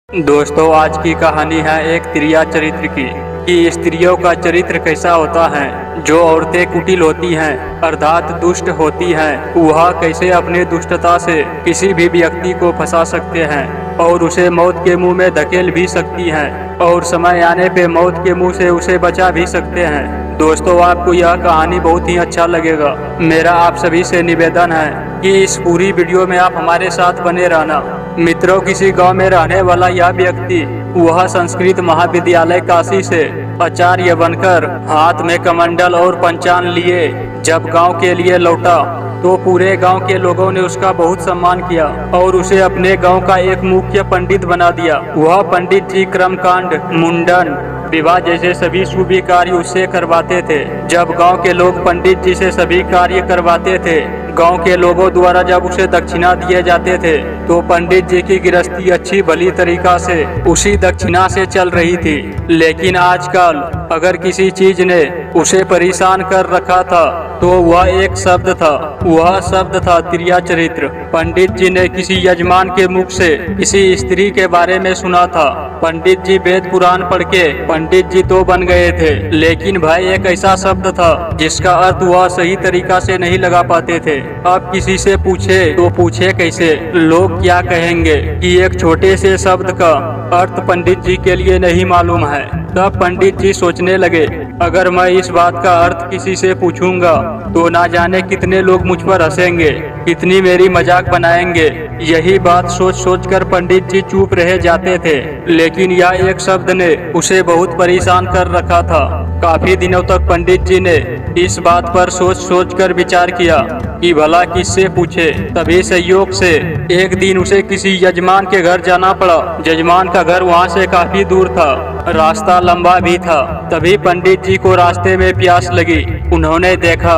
दोस्तों, आज की कहानी है एक त्रिया चरित्र की कि स्त्रियों का चरित्र कैसा होता है। जो औरतें कुटिल होती हैं अर्थात दुष्ट होती हैं, वह कैसे अपनी दुष्टता से किसी भी व्यक्ति को फंसा सकते हैं और उसे मौत के मुंह में धकेल भी सकती हैं और समय आने पे मौत के मुंह से उसे बचा भी सकते हैं। दोस्तों, आपको यह कहानी बहुत ही अच्छा लगेगा। मेरा आप सभी से निवेदन है कि इस पूरी वीडियो में आप हमारे साथ बने रहना। मित्रों, किसी गांव में रहने वाला यह व्यक्ति वह संस्कृत महाविद्यालय काशी से आचार्य बनकर हाथ में कमंडल और पंचांग लिए जब गांव के लिए लौटा तो पूरे गांव के लोगों ने उसका बहुत सम्मान किया और उसे अपने गांव का एक मुख्य पंडित बना दिया। वह पंडित जी कर्मकांड, मुंडन, विवाह जैसे सभी शुभ कार्य उससे करवाते थे। जब गांव के लोग पंडित जी से सभी कार्य करवाते थे, गांव के लोगों द्वारा जब उसे दक्षिणा दिए जाते थे तो पंडित जी की गृहस्थी अच्छी भली तरीका से उसी दक्षिणा से चल रही थी। लेकिन आजकल अगर किसी चीज ने उसे परेशान कर रखा था तो वह एक शब्द था, वह शब्द था त्रिया चरित्र। पंडित जी ने किसी यजमान के मुख से किसी स्त्री के बारे में सुना था। पंडित जी वेद पुराण पढ़ के पंडित जी तो बन गए थे, लेकिन भाई एक ऐसा शब्द था जिसका अर्थ वह सही तरीका से नहीं लगा पाते थे। अब किसी से पूछे तो पूछे कैसे, लोग क्या कहेंगे कि एक छोटे से शब्द का अर्थ पंडित जी के लिए नहीं मालूम है। तब पंडित जी सोचने लगे, अगर मैं इस बात का अर्थ किसी से पूछूंगा तो ना जाने कितने लोग मुझ पर हंसेंगे, कितनी मेरी मजाक बनाएंगे। यही बात सोच सोच कर पंडित जी चुप रह जाते थे। लेकिन यह एक शब्द ने उसे बहुत परेशान कर रखा था। काफी दिनों तक पंडित जी ने इस बात पर सोच सोच कर विचार किया कि भला किससे पूछे। तभी संयोग से एक दिन उसे किसी यजमान के घर जाना पड़ा। यजमान का घर वहाँ से काफी दूर था, रास्ता लंबा भी था। तभी पंडित जी को रास्ते में प्यास लगी। उन्होंने देखा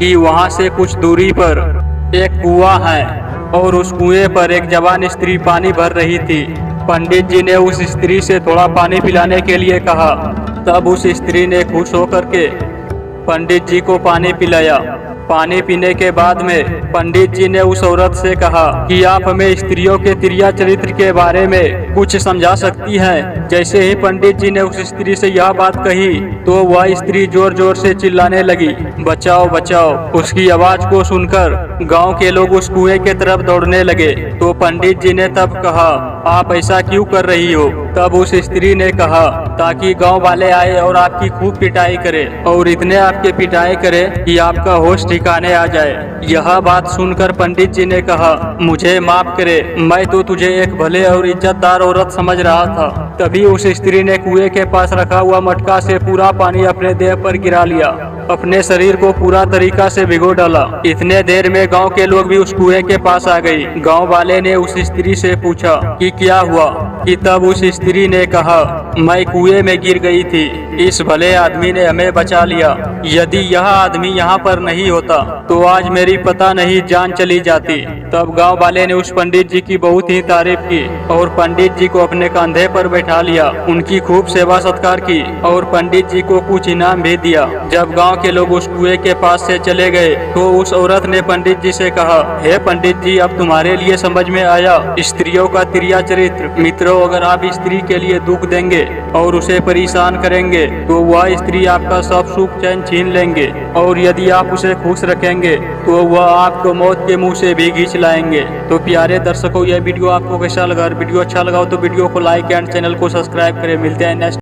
कि वहाँ से कुछ दूरी पर एक कुआं है और उस कुएं पर एक जवान स्त्री पानी भर रही थी। पंडित जी ने उस स्त्री से थोड़ा पानी पिलाने के लिए कहा। तब उस स्त्री ने खुश होकर के पंडित जी को पानी पिलाया। पानी पीने के बाद में पंडित जी ने उस औरत से कहा कि आप हमें स्त्रियों के त्रिया चरित्र के बारे में कुछ समझा सकती हैं। जैसे ही पंडित जी ने उस स्त्री से यह बात कही तो वह स्त्री जोर जोर से चिल्लाने लगी, बचाओ बचाओ। उसकी आवाज को सुनकर गांव के लोग उस कुएं के तरफ दौड़ने लगे। तो पंडित जी ने तब कहा, आप ऐसा क्यों कर रही हो? तब उस स्त्री ने कहा, ताकि गांव वाले आए और आपकी खूब पिटाई करे और इतने आपके पिटाई करे कि आपका होश ठिकाने आ जाए। यह बात सुनकर पंडित जी ने कहा, मुझे माफ करे, मैं तो तुझे एक भले और इज्जतदार औरत समझ रहा था। तभी उस स्त्री ने कुएं के पास रखा हुआ मटका से पूरा पानी अपने देह पर गिरा लिया, अपने शरीर को पूरा तरीका से भिगो डाला। इतने देर में गांव के लोग भी उस कुएं के पास आ गई। गांव वाले ने उस स्त्री से पूछा कि क्या हुआ, कि तब उस स्त्री ने कहा, मैं कुएं में गिर गई थी, इस भले आदमी ने हमें बचा लिया। यदि यह आदमी यहाँ पर नहीं होता तो आज मेरी पता नहीं जान चली जाती। तब गांव वाले ने उस पंडित जी की बहुत ही तारीफ की और पंडित जी को अपने कंधे पर बैठा लिया, उनकी खूब सेवा सत्कार की और पंडित जी को कुछ इनाम भी दिया। जब गांव के लोग उस कुएं के पास से चले गए तो उस औरत ने पंडित जी से कहा, हे पंडित जी, अब तुम्हारे लिए समझ में आया स्त्रियों का त्रिया चरित्र। मित्रों, अगर आप स्त्री के लिए दुख देंगे और उसे परेशान करेंगे तो वह स्त्री आपका सब सुख चैन छीन लेंगे, और यदि आप उसे खुश रखेंगे तो वह आपको मौत के मुंह से भी खींच लाएंगे। तो प्यारे दर्शकों, यह वीडियो आपको कैसा लगा? वीडियो अच्छा लगा हो तो वीडियो को लाइक एंड चैनल को सब्सक्राइब करें। मिलते हैं नेक्स्ट